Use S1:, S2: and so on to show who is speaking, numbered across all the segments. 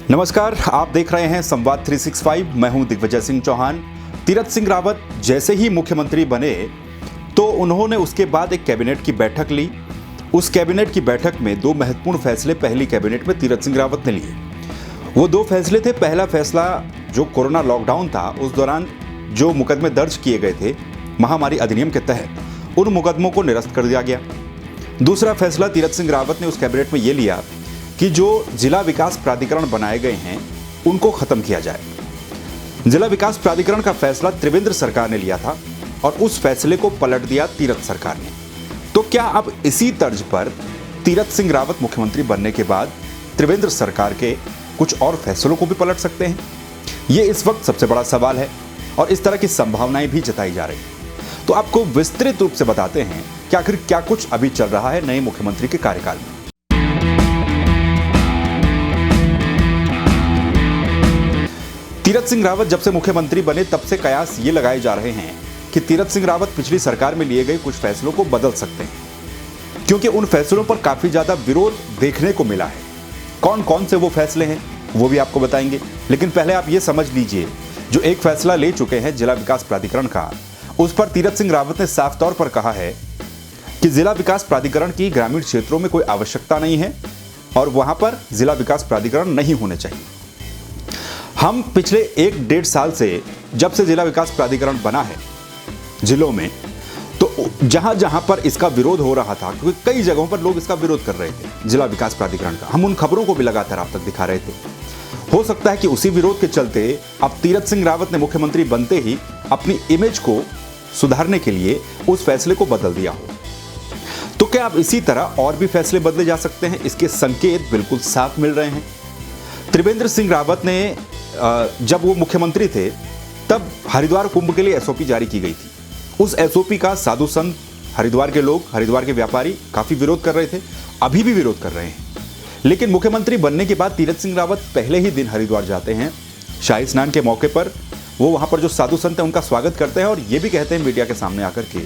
S1: नमस्कार, आप देख रहे हैं संवाद 365। मैं हूं दिग्विजय सिंह चौहान। तीरथ सिंह रावत जैसे ही मुख्यमंत्री बने तो उन्होंने उसके बाद एक कैबिनेट की बैठक ली। उस कैबिनेट की बैठक में दो महत्वपूर्ण फैसले पहली कैबिनेट में तीरथ सिंह रावत ने लिए। वो दो फैसले थे। पहला फैसला जो कोरोना लॉकडाउन था, उस दौरान जो मुकदमे दर्ज किए गए थे महामारी अधिनियम के तहत, उन मुकदमों को निरस्त कर दिया गया। दूसरा फैसला तीरथ सिंह रावत ने उस कैबिनेट में ये लिया कि जो जिला विकास प्राधिकरण बनाए गए हैं उनको खत्म किया जाए। जिला विकास प्राधिकरण का फैसला त्रिवेंद्र सरकार ने लिया था और उस फैसले को पलट दिया तीरथ सरकार ने। तो क्या अब इसी तर्ज पर तीरथ सिंह रावत मुख्यमंत्री बनने के बाद त्रिवेंद्र सरकार के कुछ और फैसलों को भी पलट सकते हैं? ये इस वक्त सबसे बड़ा सवाल है और इस तरह की संभावनाएं भी जताई जा रही हैं। तो आपको विस्तृत रूप से बताते हैं कि आखिर क्या कुछ अभी चल रहा है नए मुख्यमंत्री के कार्यकाल में। तीरथ सिंह रावत जब से मुख्यमंत्री बने तब से कयास ये लगाए जा रहे हैं कि तीरथ सिंह रावत पिछली सरकार में लिए गए कुछ फैसलों को बदल सकते हैं, क्योंकि उन फैसलों पर काफी ज्यादा विरोध देखने को मिला है। कौन कौन से वो फैसले हैं वो भी आपको बताएंगे, लेकिन पहले आप ये समझ लीजिए, जो एक फैसला ले चुके हैं जिला विकास प्राधिकरण का, उस पर तीरथ सिंह रावत ने साफ तौर पर कहा है कि जिला विकास प्राधिकरण की ग्रामीण क्षेत्रों में कोई आवश्यकता नहीं है और वहां पर जिला विकास प्राधिकरण नहीं होने चाहिए। हम पिछले 1-1.5 साल से जब से जिला विकास प्राधिकरण बना है जिलों में, तो जहां जहां पर इसका विरोध हो रहा था, क्योंकि कई जगहों पर लोग इसका विरोध कर रहे थे जिला विकास प्राधिकरण का, हम उन खबरों को भी लगातार आप तक दिखा रहे थे। हो सकता है कि उसी विरोध के चलते अब तीरथ सिंह रावत ने मुख्यमंत्री बनते ही अपनी इमेज को सुधारने के लिए उस फैसले को बदल दिया हो। तो क्या अब इसी तरह और भी फैसले बदले जा सकते हैं? इसके संकेत बिल्कुल साफ मिल रहे हैं। त्रिवेंद्र सिंह रावत ने जब वो मुख्यमंत्री थे तब हरिद्वार कुंभ के लिए एसओपी जारी की गई थी। उस एसओपी का साधु संत, हरिद्वार के लोग, हरिद्वार के व्यापारी काफी विरोध कर रहे थे, अभी भी विरोध कर रहे हैं। लेकिन मुख्यमंत्री बनने के बाद तीरथ सिंह रावत पहले ही दिन हरिद्वार जाते हैं। शाही स्नान के मौके पर वो वहां पर जो साधु संत है उनका स्वागत करते हैं और ये भी कहते हैं मीडिया के सामने आकर के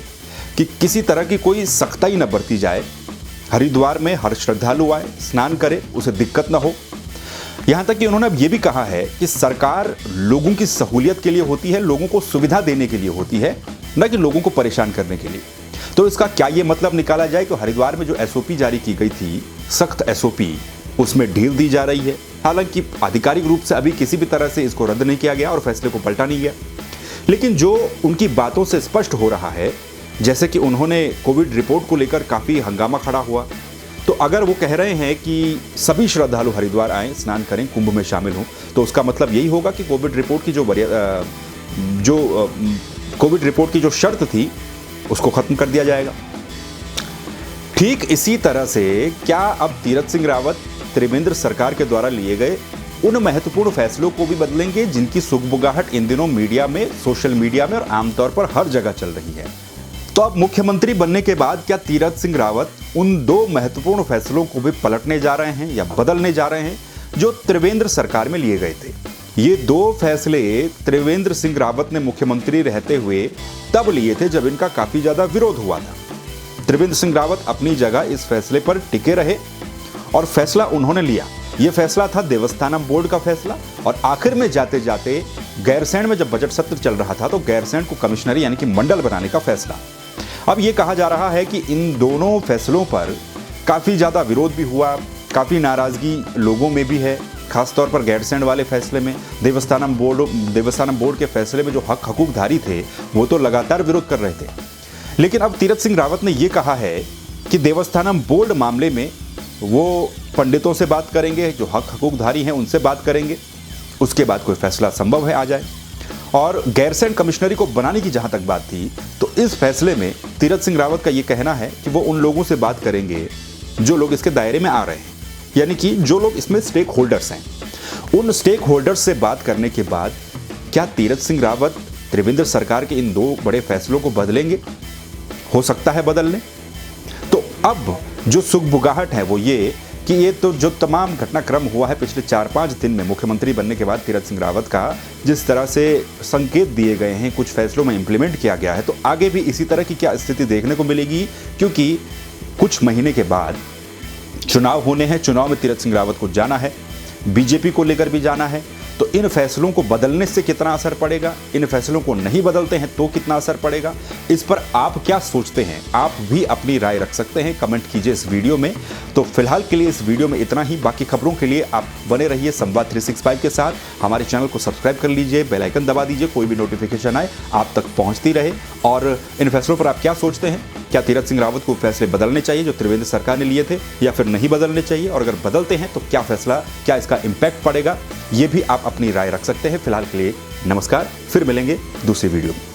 S1: कि किसी तरह की कोई सख्ताई न बरती जाए, हरिद्वार में हर श्रद्धालु आए, स्नान करे, उसे दिक्कत न हो। यहां तक कि उन्होंने अब यह भी कहा है कि सरकार लोगों की सहूलियत के लिए होती है, लोगों को सुविधा देने के लिए होती है, न कि लोगों को परेशान करने के लिए। तो इसका क्या ये मतलब निकाला जाए कि हरिद्वार में जो एसओपी जारी की गई थी, सख्त एसओपी, उसमें ढील दी जा रही है? हालांकि आधिकारिक रूप से अभी किसी भी तरह से इसको रद्द नहीं किया गया और फैसले को पलटा नहीं गया, लेकिन जो उनकी बातों से स्पष्ट हो रहा है, जैसे कि उन्होंने कोविड रिपोर्ट को लेकर काफी हंगामा खड़ा हुआ, तो अगर वो कह रहे हैं कि सभी श्रद्धालु हरिद्वार आएं, स्नान करें, कुंभ में शामिल हों, तो उसका मतलब यही होगा कि कोविड रिपोर्ट की जो शर्त थी उसको खत्म कर दिया जाएगा। ठीक इसी तरह से क्या अब तीरथ सिंह रावत त्रिवेंद्र सरकार के द्वारा लिए गए उन महत्वपूर्ण फैसलों को भी बदलेंगे जिनकी सुगबुगाहट इन दिनों मीडिया में, सोशल मीडिया में और आमतौर पर हर जगह चल रही है? तो अब मुख्यमंत्री बनने के बाद क्या तीरथ सिंह रावत उन दो महत्वपूर्ण फैसलों को भी पलटने जा रहे हैं या बदलने जा रहे हैं जो त्रिवेंद्र सरकार में लिए गए थे? ये दो फैसले त्रिवेंद्र सिंह रावत ने मुख्यमंत्री रहते हुए तब लिए थे जब इनका काफी ज्यादा विरोध हुआ था। त्रिवेंद्र सिंह रावत अपनी जगह इस फैसले पर टिके रहे और फैसला उन्होंने लिया। यह फैसला था देवस्थानम बोर्ड का फैसला, और आखिर में जाते जाते गैरसैंण में जब बजट सत्र चल रहा था तो गैरसैंण को कमिश्नरी यानी कि मंडल बनाने का फैसला। अब यह कहा जा रहा है कि इन दोनों फैसलों पर काफी ज्यादा विरोध भी हुआ, काफी नाराजगी लोगों में भी है, खासतौर पर गैरसैंण वाले फैसले में। देवस्थानम बोर्ड के फैसले में जो हकूकधारी थे वो तो लगातार विरोध कर रहे थे, लेकिन अब तीरथ सिंह रावत ने यह कहा है कि देवस्थानम बोर्ड मामले में वो पंडितों से बात करेंगे, जो हकूकधारी हैं उनसे बात करेंगे, उसके बाद कोई फैसला संभव है आ जाए। और गैरसैंण कमिश्नरी को बनाने की जहां तक बात थी, तो इस फैसले में तीरथ सिंह रावत का यह कहना है कि वो उन लोगों से बात करेंगे जो लोग इसके दायरे में आ रहे हैं, यानी कि जो लोग इसमें स्टेक होल्डर्स हैं। उन स्टेक होल्डर्स से बात करने के बाद क्या तीरथ सिंह रावत त्रिवेंद्र सरकार के इन दो बड़े फैसलों को बदलेंगे? हो सकता है बदलने। तो अब जो सुगबुगाहट है वो ये कि ये तो जो तमाम घटनाक्रम हुआ है पिछले 4-5 दिन में मुख्यमंत्री बनने के बाद तीरथ सिंह रावत का, जिस तरह से संकेत दिए गए हैं, कुछ फैसलों में इंप्लीमेंट किया गया है, तो आगे भी इसी तरह की क्या स्थिति देखने को मिलेगी? क्योंकि कुछ महीने के बाद चुनाव होने हैं, चुनाव में तीरथ सिंह रावत को जाना है, बीजेपी को लेकर भी जाना है। तो इन फैसलों को बदलने से कितना असर पड़ेगा, इन फैसलों को नहीं बदलते हैं तो कितना असर पड़ेगा, इस पर आप क्या सोचते हैं? आप भी अपनी राय रख सकते हैं, कमेंट कीजिए इस वीडियो में। तो फिलहाल के लिए इस वीडियो में इतना ही। बाकी खबरों के लिए आप बने रहिए संवाद 365 के साथ। हमारे चैनल को सब्सक्राइब कर लीजिए, बेल आइकन दबा दीजिए, कोई भी नोटिफिकेशन आए आप तक पहुंचती रहे। और इन फैसलों पर आप क्या सोचते हैं? क्या तीरथ सिंह रावत को फैसले बदलने चाहिए जो त्रिवेंद्र सरकार ने लिए थे, या फिर नहीं बदलने चाहिए? और अगर बदलते हैं तो क्या फैसला, क्या इसका इम्पैक्ट पड़ेगा, ये भी आप अपनी राय रख सकते हैं। फिलहाल के लिए नमस्कार, फिर मिलेंगे दूसरी वीडियो में।